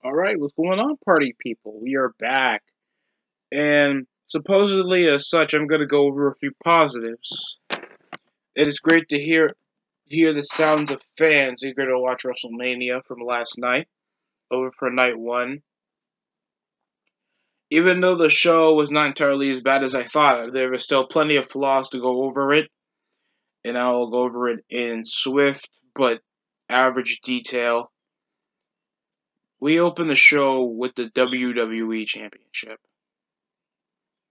Alright, what's going on, party people? We are back. And supposedly, as such, I'm going to go over a few positives. It is great to hear the sounds of fans eager to watch WrestleMania from last night, over for night one. Even though the show was not entirely as bad as I thought, there were still plenty of flaws to go over it, and I'll go over it in swift but average detail. We open the show with the WWE Championship.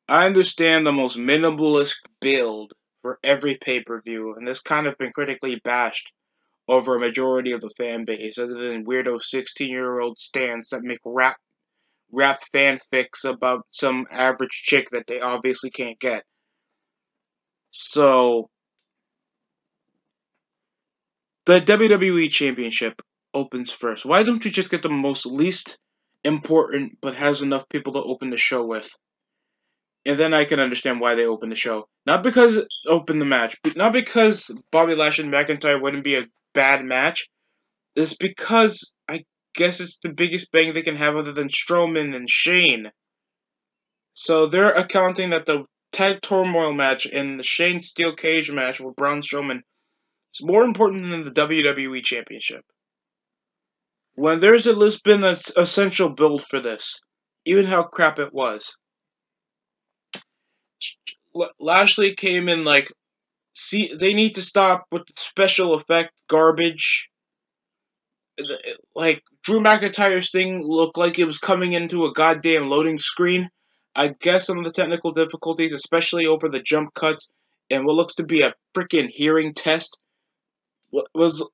I understand the most minimalist build for every pay-per-view, and this kind of been critically bashed over a majority of the fan base, other than weirdo 16-year-old stans that make rap fanfics about some average chick that they obviously can't get. So, the WWE Championship opens first. Why don't you just get the most least important but has enough people to open the show with? And then I can understand why they opened the show. Not because open the match, but not because Bobby Lashley and McIntyre wouldn't be a bad match. It's because I guess it's the biggest bang they can have other than Strowman and Shane. So they're accounting that the Tag Turmoil match and the Shane Steel Cage match with Braun Strowman is more important than the WWE Championship. When there's at least been an essential build for this, even how crap it was. Lashley came in like, see, they need to stop with the special effect garbage. Like, Drew McIntyre's thing looked like it was coming into a goddamn loading screen. I guess some of the technical difficulties, especially over the jump cuts, and what looks to be a freaking hearing test, was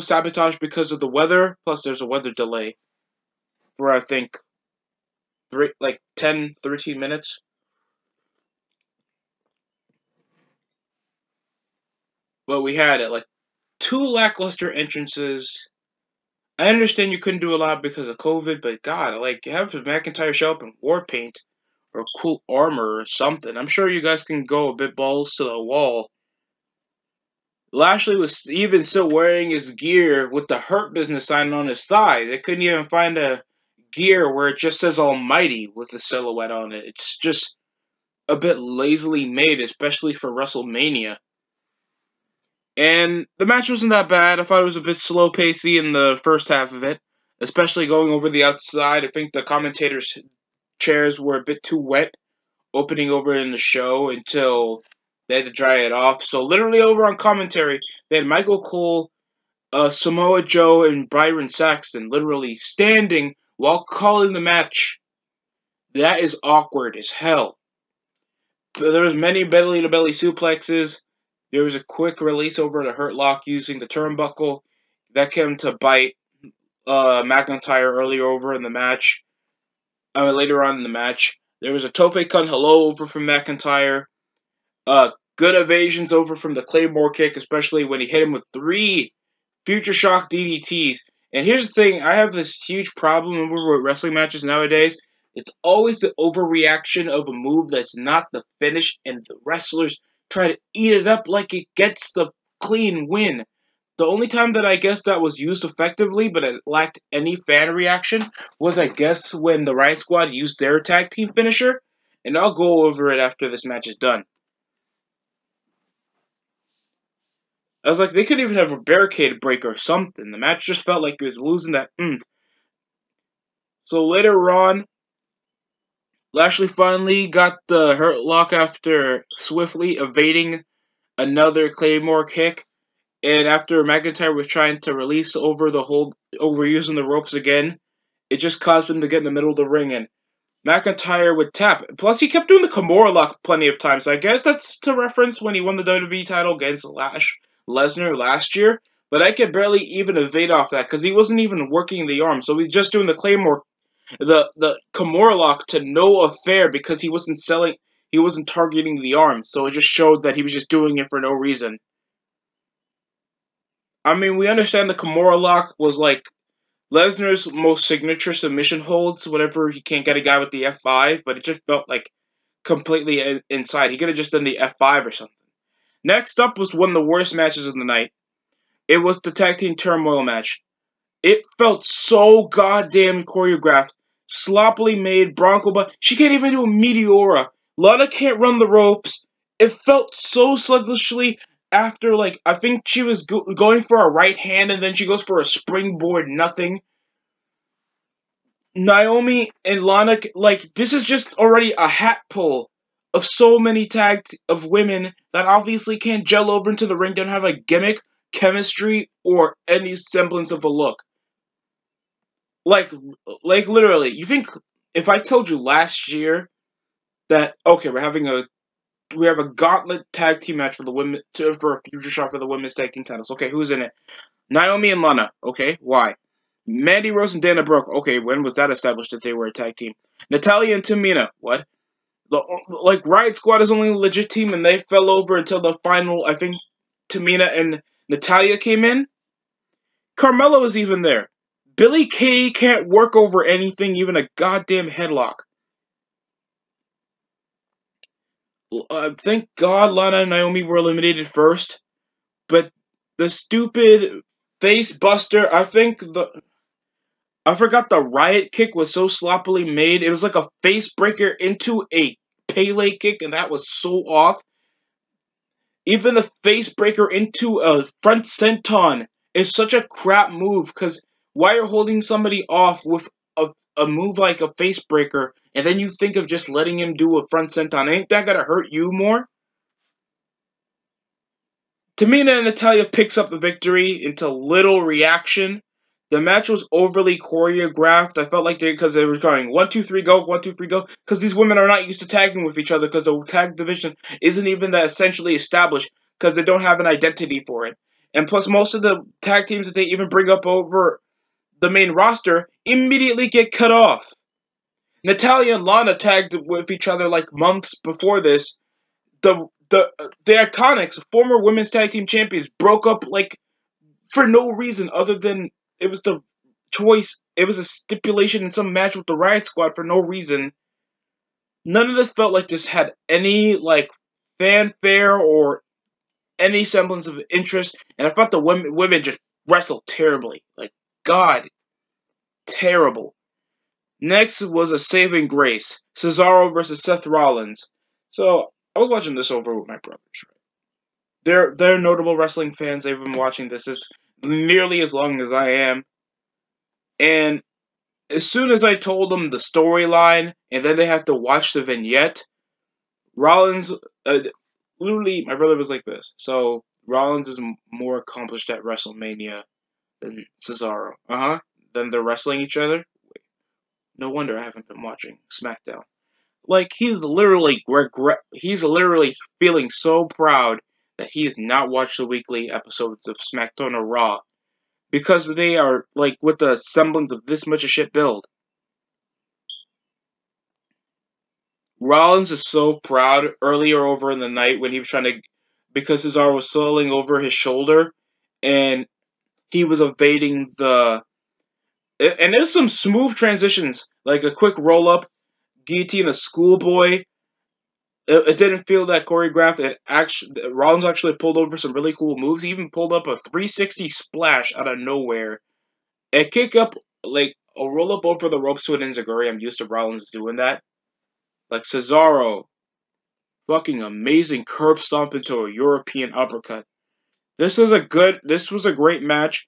sabotaged because of the weather. Plus, there's a weather delay for, I think, 10, 13 minutes. But we had it, like, two lackluster entrances. I understand you couldn't do a lot because of COVID, but God, like, have McIntyre show up in war paint or cool armor or something. I'm sure you guys can go a bit balls to the wall. Lashley was even still wearing his gear with the Hurt Business sign on his thigh. They couldn't even find a gear where it just says Almighty with a silhouette on it. It's just a bit lazily made, especially for WrestleMania. And the match wasn't that bad. I thought it was a bit slow pacey in the first half of it, especially going over the outside. I think the commentators' chairs were a bit too wet opening over in the show until they had to dry it off. So literally over on commentary, they had Michael Cole, Samoa Joe, and Byron Saxton literally standing while calling the match. That is awkward as hell. But there was many belly-to-belly suplexes. There was a quick release over the Hurt Lock using the turnbuckle. That came to bite McIntyre earlier over in the match. Later on in the match. There was a Tope Con Hello over from McIntyre. Good evasions over from the Claymore kick, especially when he hit him with 3 Future Shock DDTs. And here's the thing, I have this huge problem with wrestling matches nowadays. It's always the overreaction of a move that's not the finish, and the wrestlers try to eat it up like it gets the clean win. The only time that I guess that was used effectively, but it lacked any fan reaction, was I guess when the Riot Squad used their tag team finisher, and I'll go over it after this match is done. I was like, they could even have a barricade break or something. The match just felt like it was losing that oomph. So later on, Lashley finally got the Hurt Lock after swiftly evading another Claymore kick. And after McIntyre was trying to release over using the ropes again, it just caused him to get in the middle of the ring, and McIntyre would tap. Plus, he kept doing the Kimura Lock plenty of times. So I guess that's to reference when he won the WWE title against Lesnar last year. But I could barely even evade off that because he wasn't even working the arm. So he's just doing the Claymore, the Kimura Lock to no affair because he wasn't targeting the arm. So it just showed that he was just doing it for no reason. I mean, we understand the Kimura Lock was like Lesnar's most signature submission holds whenever he can't get a guy with the F5, but it just felt like completely inside. He could have just done the F5 or something. Next up was one of the worst matches of the night. It was the Tag Team Turmoil match. It felt so goddamn choreographed. Sloppily made, Bronco, but she can't even do a Meteora. Lana can't run the ropes. It felt so sluggishly after, like, I think she was going for a right hand and then she goes for a springboard nothing. Naomi and Lana, like, this is just already a hat pull of so many of women that obviously can't gel over into the ring, don't have a gimmick, chemistry, or any semblance of a look. Like literally, you think if I told you last year that okay, we have a gauntlet tag team match for the women for a future shot for the women's tag team titles. Okay, who's in it? Naomi and Lana. Okay, why? Mandy Rose and Dana Brooke. Okay, when was that established that they were a tag team? Natalia and Tamina. What? Like Riot Squad is only a legit team, and they fell over until the final. I think Tamina and Natalia came in. Carmella was even there. Billy Kay can't work over anything, even a goddamn headlock. Thank God Lana and Naomi were eliminated first, but the stupid face buster, I forgot the riot kick was so sloppily made. It was like a face breaker into a Pele kick, and that was so off. Even the face breaker into a front senton is such a crap move, because why are holding somebody off with a move like a face breaker, and then you think of just letting him do a front senton? Ain't that gonna hurt you more? Tamina and Natalia picks up the victory into little reaction. The match was overly choreographed. I felt like because they were going 1, 2, 3, go, 1, 2, 3, go. Because these women are not used to tagging with each other. Because the tag division isn't even that essentially established. Because they don't have an identity for it. And plus, most of the tag teams that they even bring up over the main roster immediately get cut off. Natalia and Lana tagged with each other like months before this. The Iconics, former women's tag team champions, broke up like for no reason other than it was the choice. It was a stipulation in some match with the Riot Squad for no reason. None of this felt like this had any like fanfare or any semblance of interest, and I thought the women just wrestled terribly. Like God, terrible. Next was a saving grace: Cesaro versus Seth Rollins. So I was watching this over with my brothers. They're notable wrestling fans. They've been watching this as nearly as long as I am. And as soon as I told them the storyline, and then they have to watch the vignette, Rollins, literally, my brother was like this. So Rollins is more accomplished at WrestleMania than Cesaro. Then they're wrestling each other. No wonder I haven't been watching SmackDown. Like he's literally feeling so proud that he has not watched the weekly episodes of SmackDown or Raw, because they are like with the semblance of this much a shit build. Rollins is so proud earlier over in the night when he was trying to, because Cesaro was swelling over his shoulder and he was evading and there's some smooth transitions, like a quick roll up, guillotine, a schoolboy. It didn't feel that choreographed. Rollins actually pulled over some really cool moves. He even pulled up a 360 splash out of nowhere. A kick up, like a roll up over the ropes to an enziguri. I'm used to Rollins doing that. Like Cesaro, fucking amazing curb stomp into a European uppercut. This was a great match,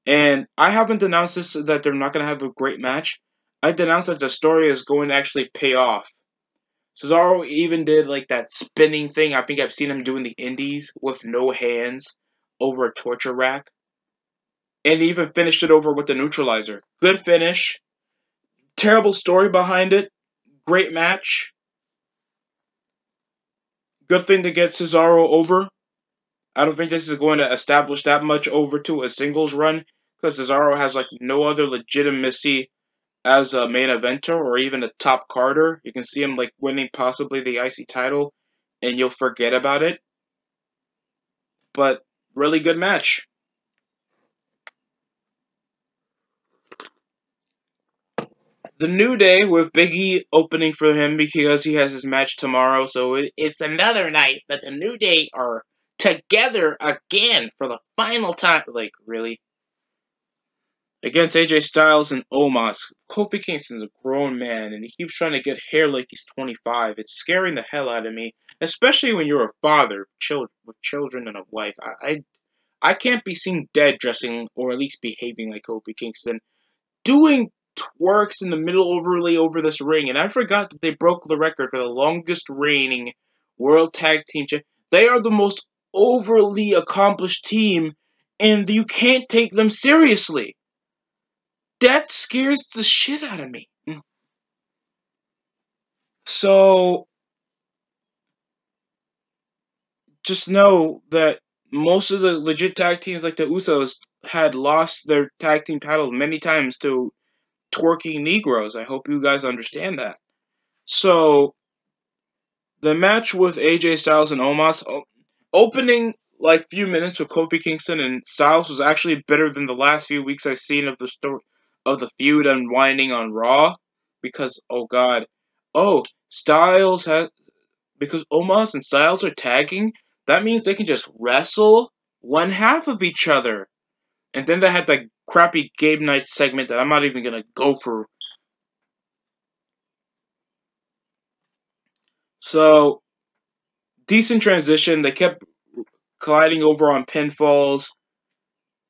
and I haven't denounced this that they're not gonna have a great match. I denounced that the story is going to actually pay off. Cesaro even did like that spinning thing. I think I've seen him doing the indies with no hands over a torture rack. And he even finished it over with the neutralizer. Good finish. Terrible story behind it. Great match. Good thing to get Cesaro over. I don't think this is going to establish that much over to a singles run, because Cesaro has like no other legitimacy as a main eventer or even a top carder. You can see him like winning possibly the IC title and you'll forget about it. But really good match. The New Day with Big E opening for him because he has his match tomorrow, so it's another night that the New Day are together again for the final time. Like, really? against AJ Styles and Omos. Kofi Kingston's a grown man, and he keeps trying to get hair like he's 25. It's scaring the hell out of me, especially when you're a father with children and a wife. I can't be seen dead dressing or at least behaving like Kofi Kingston, doing twerks in the middle overly over this ring. And I forgot that they broke the record for the longest reigning World Tag Team Champion. They are the most overly accomplished team, and you can't take them seriously. That scares the shit out of me. So, just know that most of the legit tag teams like the Usos had lost their tag team titles many times to twerking Negroes. I hope you guys understand that. So, the match with AJ Styles and Omos, opening like few minutes with Kofi Kingston and Styles was actually better than the last few weeks I've seen of the story of the feud unwinding on Raw. Because Styles has because Omos and Styles are tagging, that means they can just wrestle one half of each other. And then they had that crappy game night segment that I'm not even gonna go through. So, decent transition. They kept colliding over on pinfalls.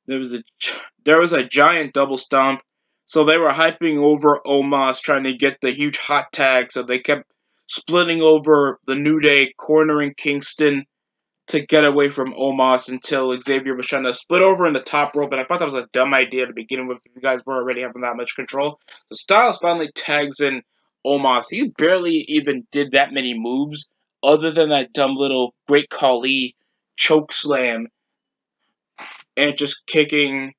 There was a giant double stomp. So they were hyping over Omos, trying to get the huge hot tag. So they kept splitting over the New Day, cornering Kingston to get away from Omos until Xavier was trying to split over in the top rope. And I thought that was a dumb idea to begin with if you guys were already having that much control. So Styles finally tags in Omos. He barely even did that many moves other than that dumb little Great Khali choke slam and just kicking,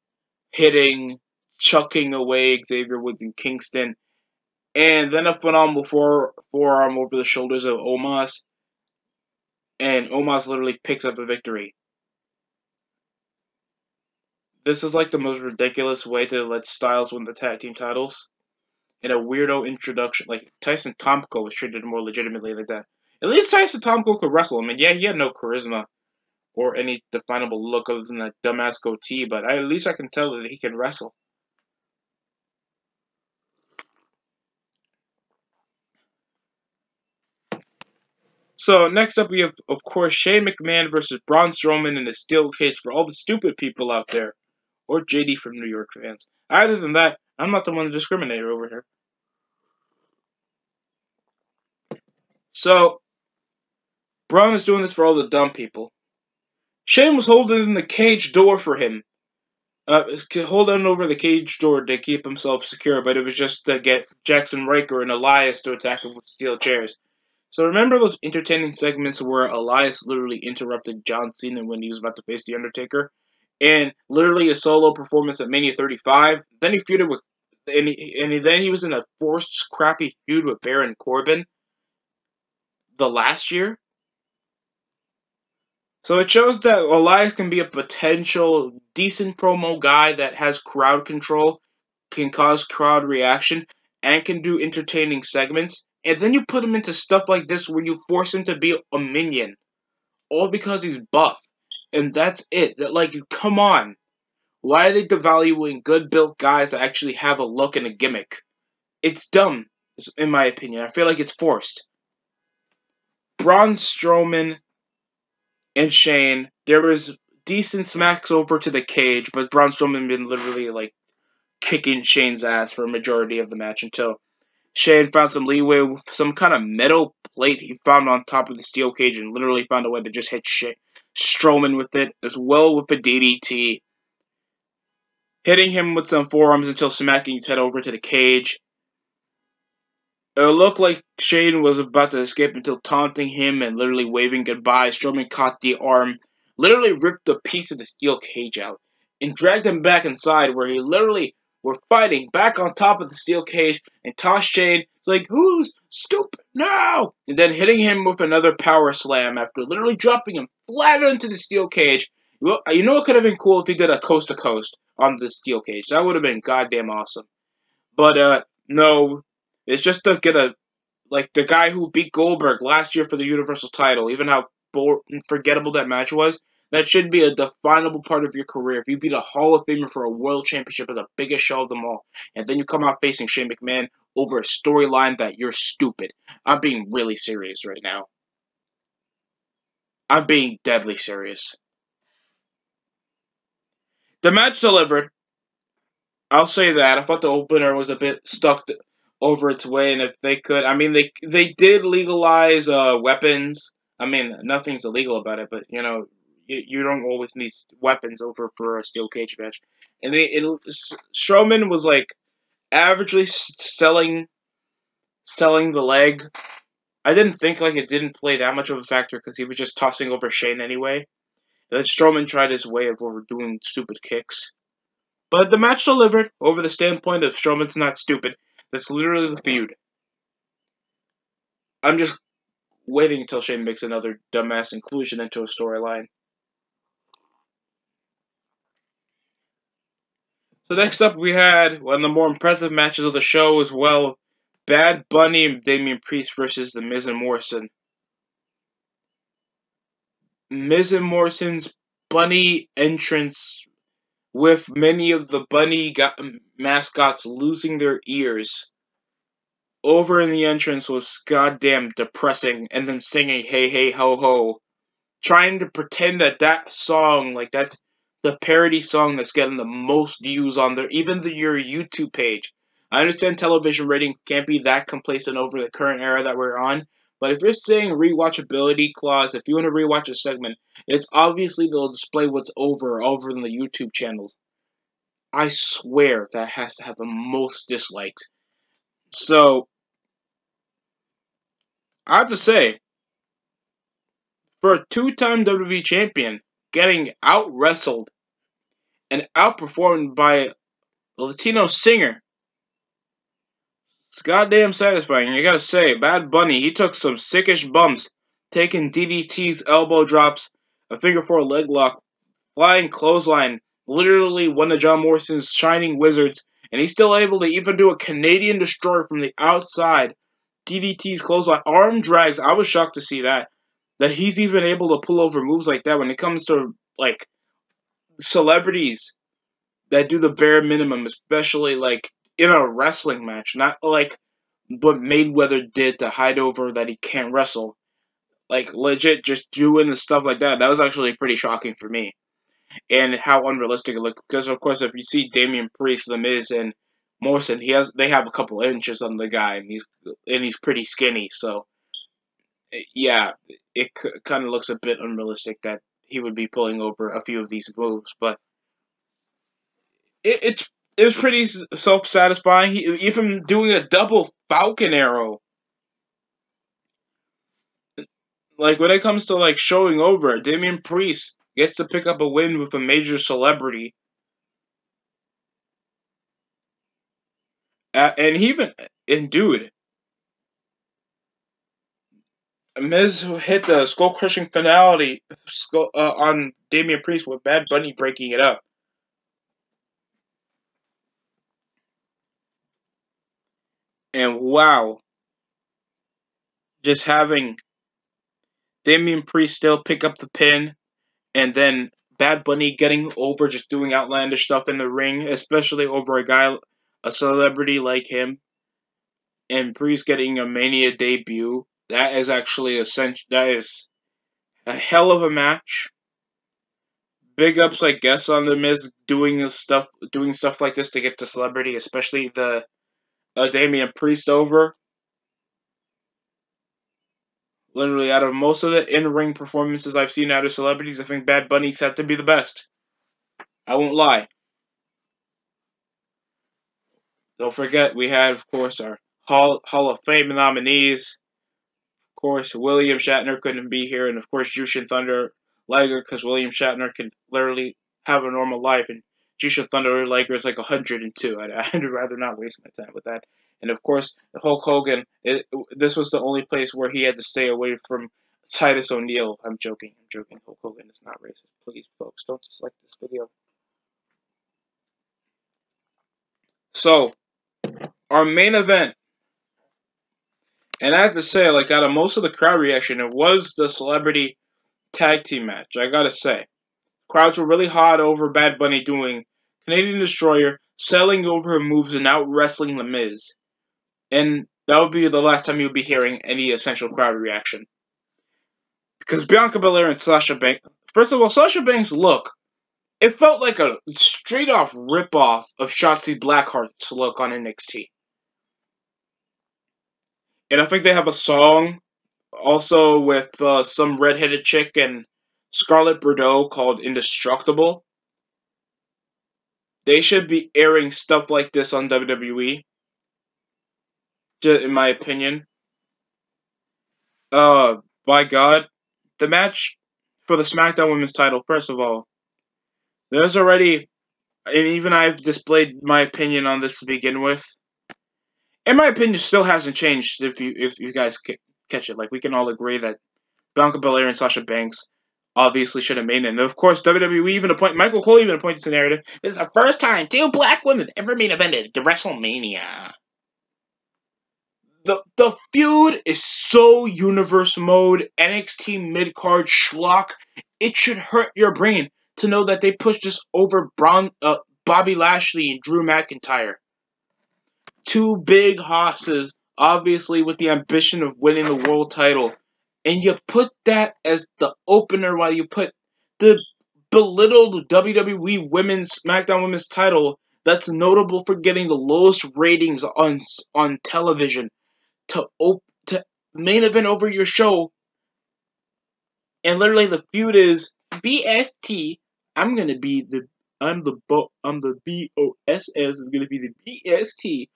hitting, chucking away Xavier Woods and Kingston. And then a phenomenal forearm over the shoulders of Omos. And Omos literally picks up the victory. This is like the most ridiculous way to let Styles win the tag team titles. In a weirdo introduction. Like, Tyson Tomko was treated more legitimately like that. At least Tyson Tomko could wrestle. I mean, yeah, he had no charisma or any definable look other than that dumbass goatee, but at least I can tell that he can wrestle. So, next up we have, of course, Shane McMahon versus Braun Strowman in a steel cage for all the stupid people out there. Or JD from New York fans. Other than that, I'm not the one to discriminate over here. So, Braun is doing this for all the dumb people. Shane was holding the cage door for him. Holding over the cage door to keep himself secure, but it was just to get Jackson Riker and Elias to attack him with steel chairs. So remember those entertaining segments where Elias literally interrupted John Cena when he was about to face The Undertaker? And literally a solo performance at Mania 35. Then he feuded with... then he was in a forced, crappy feud with Baron Corbin the last year. So it shows that Elias can be a potential decent promo guy that has crowd control, can cause crowd reaction, and can do entertaining segments. And then you put him into stuff like this where you force him to be a minion. All because he's buff. And that's it. Like, come on. Why are they devaluing good-built guys that actually have a look and a gimmick? It's dumb, in my opinion. I feel like it's forced. Braun Strowman and Shane, there was decent smacks over to the cage, but Braun Strowman been literally, like, kicking Shane's ass for a majority of the match until Shane found some leeway with some kind of metal plate he found on top of the steel cage and literally found a way to just hit Strowman with it, as well with a DDT. Hitting him with some forearms until smacking his head over to the cage. It looked like Shane was about to escape until taunting him and literally waving goodbye. Strowman caught the arm, literally ripped a piece of the steel cage out, and dragged him back inside where he literally were fighting back on top of the steel cage and tossed Shane. It's like, who's stupid now? And then hitting him with another power slam after literally dropping him flat onto the steel cage. You know what could have been cool if he did a coast to coast on the steel cage? That would have been goddamn awesome. But, no. It's just to get like the guy who beat Goldberg last year for the Universal title, even how forgettable that match was, That should be a definable part of your career. If you beat a Hall of Famer for a World Championship as the biggest show of them all, and then you come out facing Shane McMahon over a storyline that you're stupid. I'm being really serious right now. I'm being deadly serious. The match delivered. I'll say that. I thought the opener was a bit stuck over its way, and if they could, I mean, they did legalize weapons. I mean, nothing's illegal about it, but you don't always need weapons over for a steel cage match. And Strowman was like averagely selling the leg. I didn't think like it didn't play that much of a factor because he was just tossing over Shane anyway. And then Strowman tried his way of overdoing stupid kicks. But the match delivered over the standpoint of Strowman's not stupid. That's literally the feud. I'm just waiting until Shane makes another dumbass inclusion into a storyline. So next up we had one of the more impressive matches of the show as well. Bad Bunny and Damian Priest versus The Miz and Morrison. Miz and Morrison's bunny entrance with many of the bunny mascots losing their ears over in the entrance was goddamn depressing, and them singing "Hey Hey Ho Ho," trying to pretend that song, like that's the parody song that's getting the most views on your YouTube page. I understand television ratings can't be that complacent over the current era that we're on, but if you're saying rewatchability clause, if you want to rewatch a segment, it's obviously they'll display what's over in the YouTube channels. I swear that has to have the most dislikes. So, I have to say, for a two-time WWE champion getting out-wrestled and outperformed by a Latino singer, it's goddamn satisfying. You gotta say, Bad Bunny, he took some sickish bumps, taking DDT's elbow drops, a figure four leg lock, flying clothesline, literally one of John Morrison's shining wizards, and he's still able to even do a Canadian destroyer from the outside. DDT's clothesline, arm drags, I was shocked to see that. That he's even able to pull over moves like that when it comes to, like, celebrities that do the bare minimum, especially, like, in a wrestling match. Not, like, what Mayweather did to hide over that he can't wrestle. Like, legit, just doing the stuff like that. That was actually pretty shocking for me. And how unrealistic it looked. Because, of course, if you see Damian Priest, The Miz, and Morrison, they have a couple inches on the guy, and he's pretty skinny, so yeah, it kind of looks a bit unrealistic that he would be pulling over a few of these moves, but it was pretty self-satisfying. Even doing a double Falcon Arrow, like when it comes to like showing over, Damian Priest gets to pick up a win with a major celebrity, and dude, Miz hit the skull-crushing finality on Damian Priest with Bad Bunny breaking it up. And wow, just having Damian Priest still pick up the pin, and then Bad Bunny getting over just doing outlandish stuff in the ring, especially over a celebrity like him, and Priest getting a Mania debut. That is actually that is a hell of a match. Big ups, I guess, on the Miz doing stuff like this to get the celebrity, especially the Damian Priest over. Literally, out of most of the in-ring performances I've seen out of celebrities, I think Bad Bunny's had to be the best. I won't lie. Don't forget, we had, of course, our Hall of Fame nominees. Of course, William Shatner couldn't be here, and of course, Jushin Thunder Liger, because William Shatner can literally have a normal life, and Jushin Thunder Liger is like 102. I'd rather not waste my time with that. And of course, Hulk Hogan, this was the only place where he had to stay away from Titus O'Neil. I'm joking. Hulk Hogan is not racist. Please, folks, don't dislike this video. So, our main event. And I have to say, like, out of most of the crowd reaction, it was the celebrity tag team match. I gotta say. Crowds were really hot over Bad Bunny doing Canadian Destroyer, selling over her moves, and out wrestling The Miz. And that would be the last time you would be hearing any essential crowd reaction. Because Bianca Belair and Sasha Banks... First of all, Sasha Banks' look, it felt like a straight-off rip-off of Shotzi Blackheart's look on NXT. And I think they have a song also with some redheaded chick and Scarlett Bordeaux called Indestructible. They should be airing stuff like this on WWE, in my opinion. By God, the match for the SmackDown Women's title, first of all, there's already, and even I've displayed my opinion on this to begin with, and my opinion still hasn't changed if you guys catch it. Like, we can all agree that Bianca Belair and Sasha Banks obviously should have made it. And of course, WWE even Michael Cole even appointed to the narrative. This is the first time two black women ever main evented the WrestleMania. The feud is so universe mode, NXT mid-card schlock. It should hurt your brain to know that they pushed this over Bobby Lashley and Drew McIntyre. Two big hosses, obviously with the ambition of winning the world title. And you put that as the opener while you put the belittled WWE SmackDown Women's title that's notable for getting the lowest ratings on television to main event over your show, and literally the feud is BST. I'm the BOSS is gonna be the BST.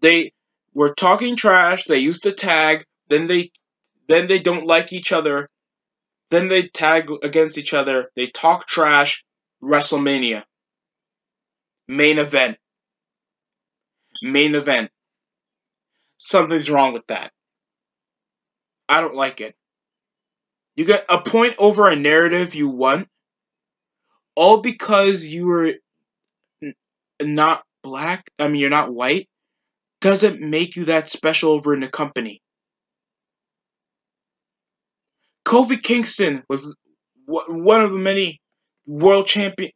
They were talking trash. They used to tag. Then they don't like each other. Then they tag against each other. They talk trash. WrestleMania. Main event. Main event. Something's wrong with that. I don't like it. You get a point over a narrative you want, all because you were not black. I mean, you're not white. Doesn't make you that special over in the company. Kofi Kingston was one of the many the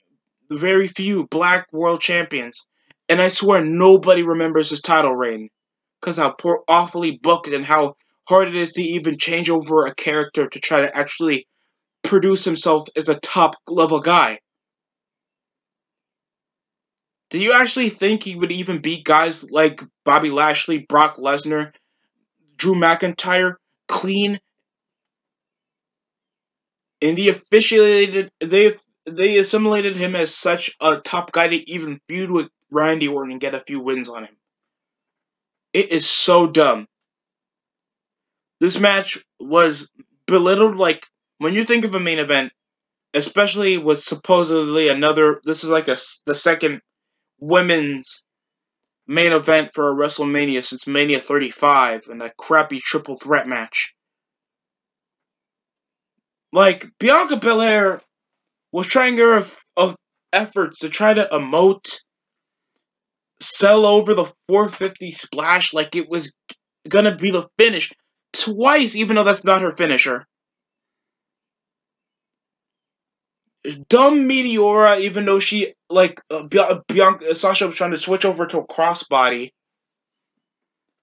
very few black world champions, and I swear nobody remembers his title reign, because how awfully booked and how hard it is to even change over a character to try to actually produce himself as a top level guy. Do you actually think he would even beat guys like Bobby Lashley, Brock Lesnar, Drew McIntyre clean? And they assimilated him as such a top guy to even feud with Randy Orton and get a few wins on him. It is so dumb. This match was belittled. Like, when you think of a main event, especially with supposedly this is like the second women's main event for a WrestleMania since Mania 35 and that crappy triple threat match. Like, Bianca Belair was trying her of efforts to try to emote, sell over the 450 splash like it was gonna be the finish twice, even though that's not her finisher. Dumb Meteora, even though she, like, Sasha was trying to switch over to a crossbody.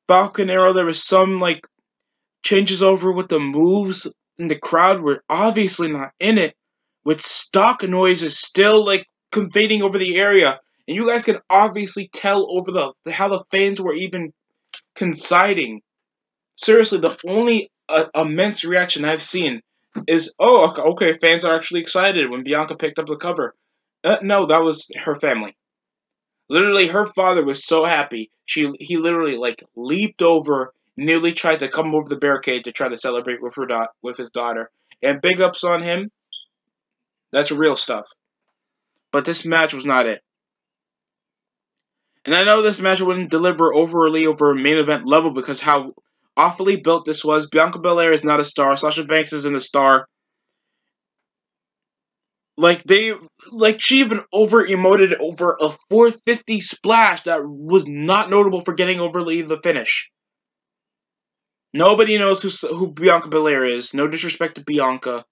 Falcon Arrow, there was some, like, changes over with the moves, and the crowd were obviously not in it, with stock noises still, like, invading over the area. And you guys can obviously tell over how the fans were even coinciding. Seriously, the only immense reaction I've seen is, oh, okay, fans are actually excited when Bianca picked up the cover. No, that was her family. Literally, her father was so happy. He literally, like, leaped over, nearly tried to come over the barricade to try to celebrate with his daughter. And big ups on him. That's real stuff. But this match was not it. And I know this match wouldn't deliver overly over a main event level because how awfully built this was. Bianca Belair is not a star. Sasha Banks isn't a star. She even over-emoted over a 450 splash that was not notable for getting overly the finish. Nobody knows who Bianca Belair is. No disrespect to Bianca.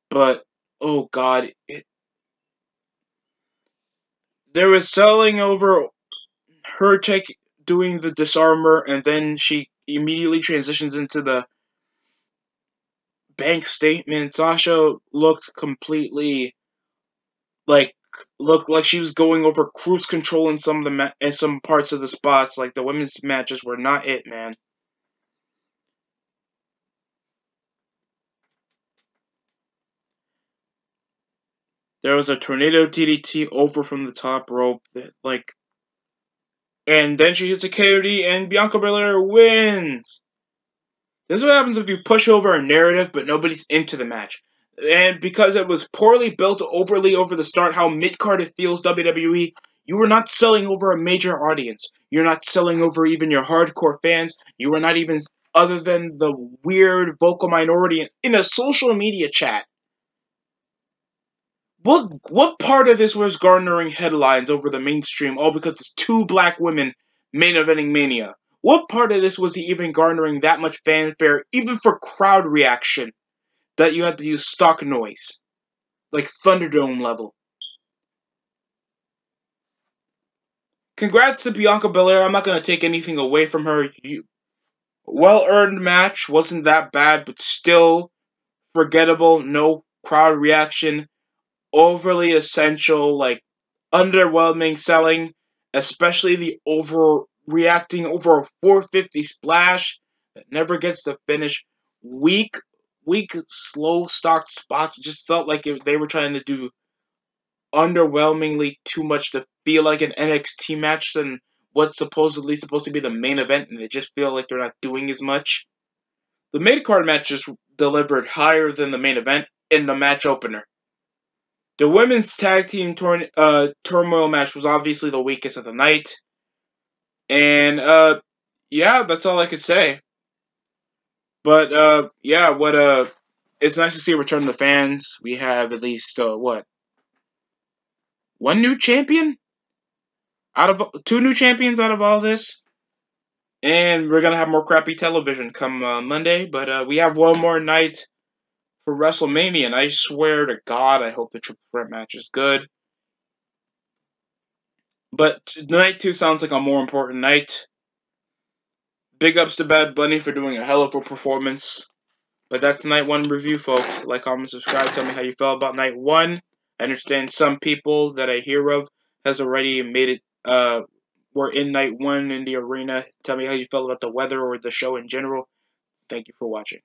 But, oh god, There was selling over her doing the disarmer, and then she immediately transitions into the bank statement. Sasha looked completely looked like she was going over cruise control in some of the in some parts of the spots. Like the women's matches were not it, man. There was a tornado DDT over from the top rope that and then she hits a KOD and Bianca Belair wins. This is what happens if you push over a narrative but nobody's into the match. And because it was poorly built overly over the start, how mid-card it feels WWE, you were not selling over a major audience. You're not selling over even your hardcore fans. You were not even, other than the weird vocal minority in a social media chat. What part of this was garnering headlines over the mainstream, all because it's two black women main eventing Mania? What part of this was he even garnering that much fanfare, even for crowd reaction, that you had to use stock noise? Like Thunderdome level. Congrats to Bianca Belair. I'm not going to take anything away from her. Well-earned match. Wasn't that bad, but still forgettable. No crowd reaction. Overly essential, underwhelming selling, especially the overreacting over a 450 splash that never gets the finish. Weak, slow stocked spots. It just felt like they were trying to do underwhelmingly too much to feel like an NXT match than what's supposedly supposed to be the main event, and they just feel like they're not doing as much. The mid card match just delivered higher than the main event in the match opener. The women's tag team turmoil match was obviously the weakest of the night. And, yeah, that's all I could say. But, yeah, it's nice to see a return to the fans. We have at least, one new champion? Two new champions out of all this? And we're gonna have more crappy television come Monday, but we have one more night for WrestleMania, and I swear to God, I hope the triple threat match is good. But night 2 sounds like a more important night. Big ups to Bad Bunny for doing a hell of a performance. But that's night 1 review, folks. Like, comment, subscribe. Tell me how you felt about night 1. I understand some people that I hear of has already made it, were in night 1 in the arena. Tell me how you felt about the weather or the show in general. Thank you for watching.